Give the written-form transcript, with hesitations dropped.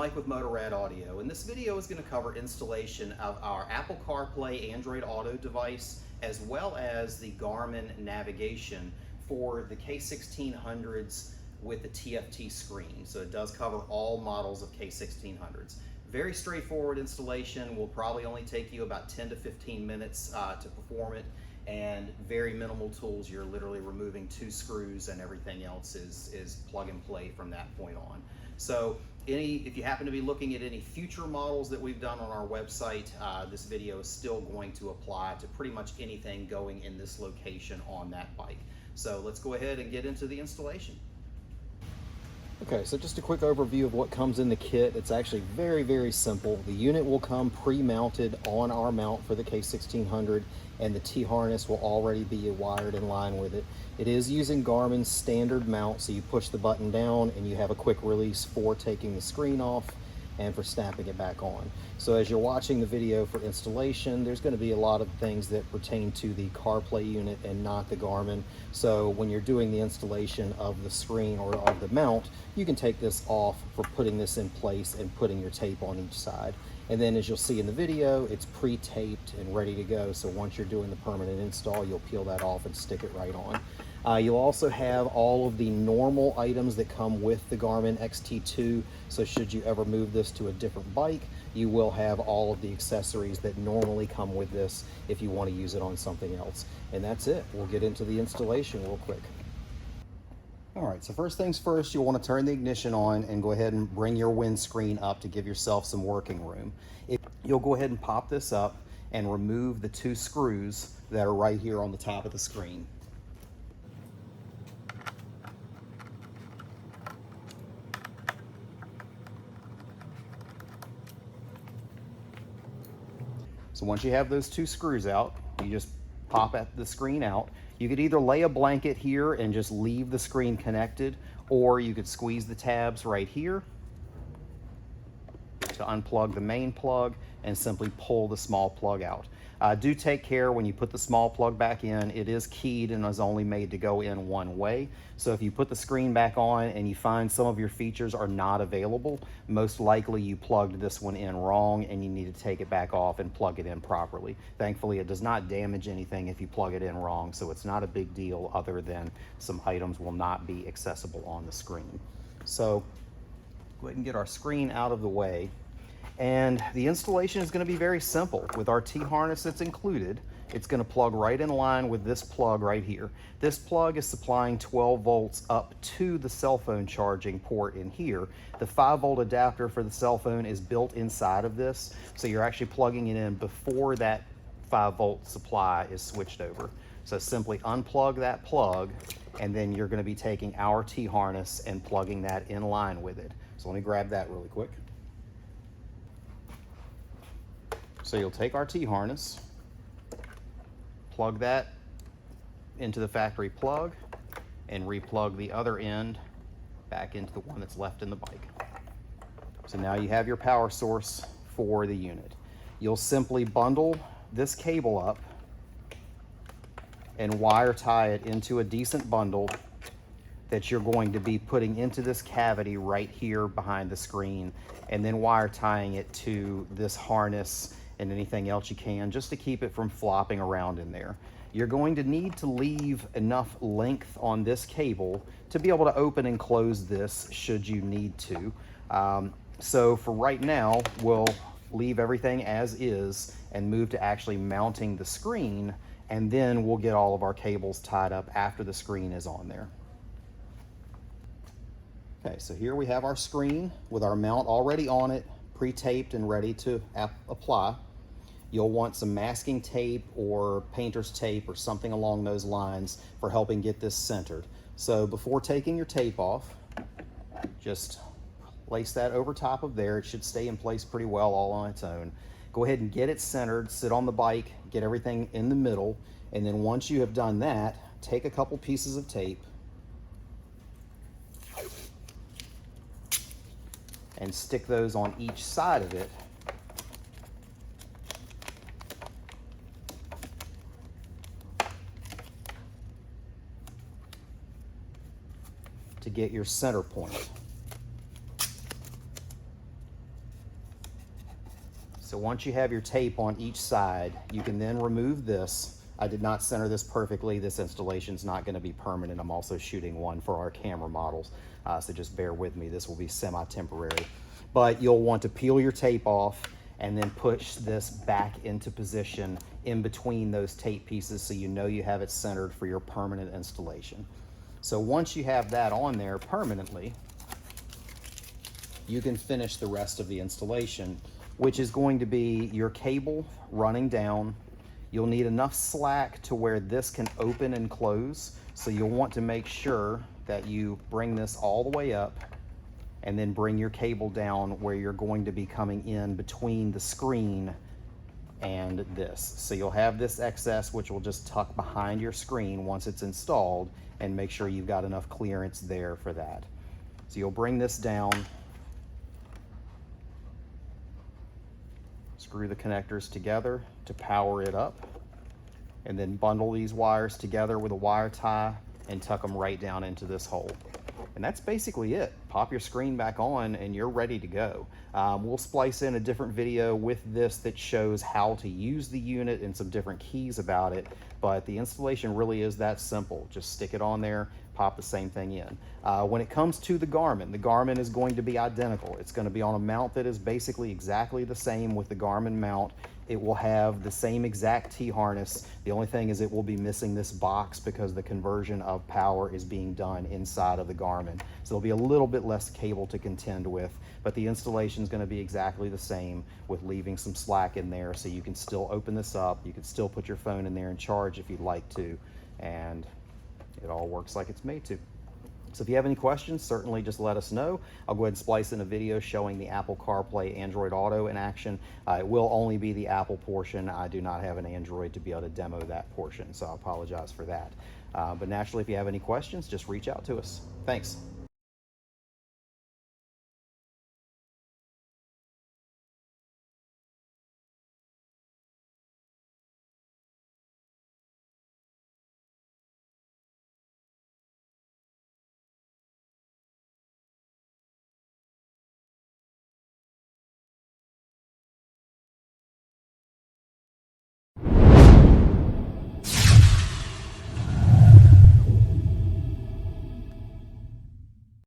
Mike with Motorrad Audio, and this video is going to cover installation of our Apple CarPlay Android Auto device as well as the Garmin navigation for the K1600s with the TFT screen. So it does cover all models of K1600s. Very straightforward installation. Will probably only take you about 10 to 15 minutes to perform it, and very minimal tools. You're literally removing 2 screws and everything else is plug and play from that point on. So if you happen to be looking at any future models that we've done on our website, this video is still going to apply to pretty much anything going in this location on that bike. So let's go ahead and get into the installation. Okay, so just a quick overview of what comes in the kit. It's actually very, very simple. The unit will come pre-mounted on our mount for the K1600, and the T-harness will already be wired in line with it. It is using Garmin's standard mount, so you push the button down and you have a quick release for taking the screen off and for snapping it back on. So as you're watching the video for installation, there's going to be a lot of things that pertain to the CarPlay unit and not the Garmin. So when you're doing the installation of the screen or of the mount, you can take this off for putting this in place and putting your tape on each side. And then as you'll see in the video, it's pre-taped and ready to go. So once you're doing the permanent install, you'll peel that off and stick it right on. You'll also have all of the normal items that come with the Garmin XT2. So should you ever move this to a different bike, you will have all of the accessories that normally come with this if you want to use it on something else. And that's it. We'll get into the installation real quick. All right, so first things first, you'll want to turn the ignition on and go ahead and bring your windscreen up to give yourself some working room. You'll go ahead and pop this up and remove the 2 screws that are right here on the top of the screen. So once you have those 2 screws out, you just pop at the screen out. You could either lay a blanket here and just leave the screen connected, or you could squeeze the tabs right here to unplug the main plug and simply pull the small plug out. Do take care when you put the small plug back in. It is keyed and is only made to go in one way. So if you put the screen back on and you find some of your features are not available, most likely you plugged this one in wrong and you need to take it back off and plug it in properly. Thankfully, it does not damage anything if you plug it in wrong, so it's not a big deal other than some items will not be accessible on the screen. So go ahead and get our screen out of the way. And the installation is going to be very simple. With our T-harness that's included, it's going to plug right in line with this plug right here. This plug is supplying 12 volts up to the cell phone charging port in here. The 5-volt adapter for the cell phone is built inside of this, so you're actually plugging it in before that 5-volt supply is switched over. So simply unplug that plug, and then you're going to be taking our T-harness and plugging that in line with it. So let me grab that really quick. So you'll take our T-harness, plug that into the factory plug, and replug the other end back into the one that's left in the bike. So now you have your power source for the unit. You'll simply bundle this cable up and wire tie it into a decent bundle that you're going to be putting into this cavity right here behind the screen, and then wire tying it to this harness and anything else you can, just to keep it from flopping around in there. You're going to need to leave enough length on this cable to be able to open and close this should you need to. So for right now, we'll leave everything as is and move to actually mounting the screen, and then we'll get all of our cables tied up after the screen is on there. Okay, so here we have our screen with our mount already on it, pre-taped and ready to apply. You'll want some masking tape or painter's tape or something along those lines for helping get this centered. So before taking your tape off, just place that over top of there. It should stay in place pretty well all on its own. Go ahead and get it centered, sit on the bike, get everything in the middle, and then once you have done that, take a couple pieces of tape and stick those on each side of it to get your center point. So once you have your tape on each side, you can then remove this. I did not center this perfectly. This installation is not going to be permanent. I'm also shooting one for our camera models, so just bear with me. This will be semi-temporary. But you'll want to peel your tape off and then push this back into position in between those tape pieces so you know you have it centered for your permanent installation. So once you have that on there permanently, you can finish the rest of the installation, which is going to be your cable running down. You'll need enough slack to where this can open and close. So you'll want to make sure that you bring this all the way up and then bring your cable down where you're going to be coming in between the screen and this. So you'll have this excess, which will just tuck behind your screen once it's installed, and make sure you've got enough clearance there for that. So you'll bring this down, screw the connectors together to power it up, and then bundle these wires together with a wire tie and tuck them right down into this hole. And that's basically it. Pop your screen back on and you're ready to go. We'll splice in a different video with this that shows how to use the unit and some different keys about it, but the installation really is that simple. Just stick it on there, pop the same thing in. When it comes to the Garmin is going to be identical. It's going to be on a mount that is basically exactly the same with the Garmin mount. It will have the same exact T-harness. The only thing is it will be missing this box because the conversion of power is being done inside of the Garmin. So there'll be a little bit less cable to contend with, but the installation is going to be exactly the same, with leaving some slack in there so you can still open this up. You can still put your phone in there and charge if you'd like to, and it all works like it's made to. So if you have any questions, certainly just let us know. I'll go ahead and splice in a video showing the Apple CarPlay Android Auto in action. It will only be the Apple portion. I do not have an Android to be able to demo that portion, so I apologize for that. But naturally, if you have any questions, just reach out to us. Thanks.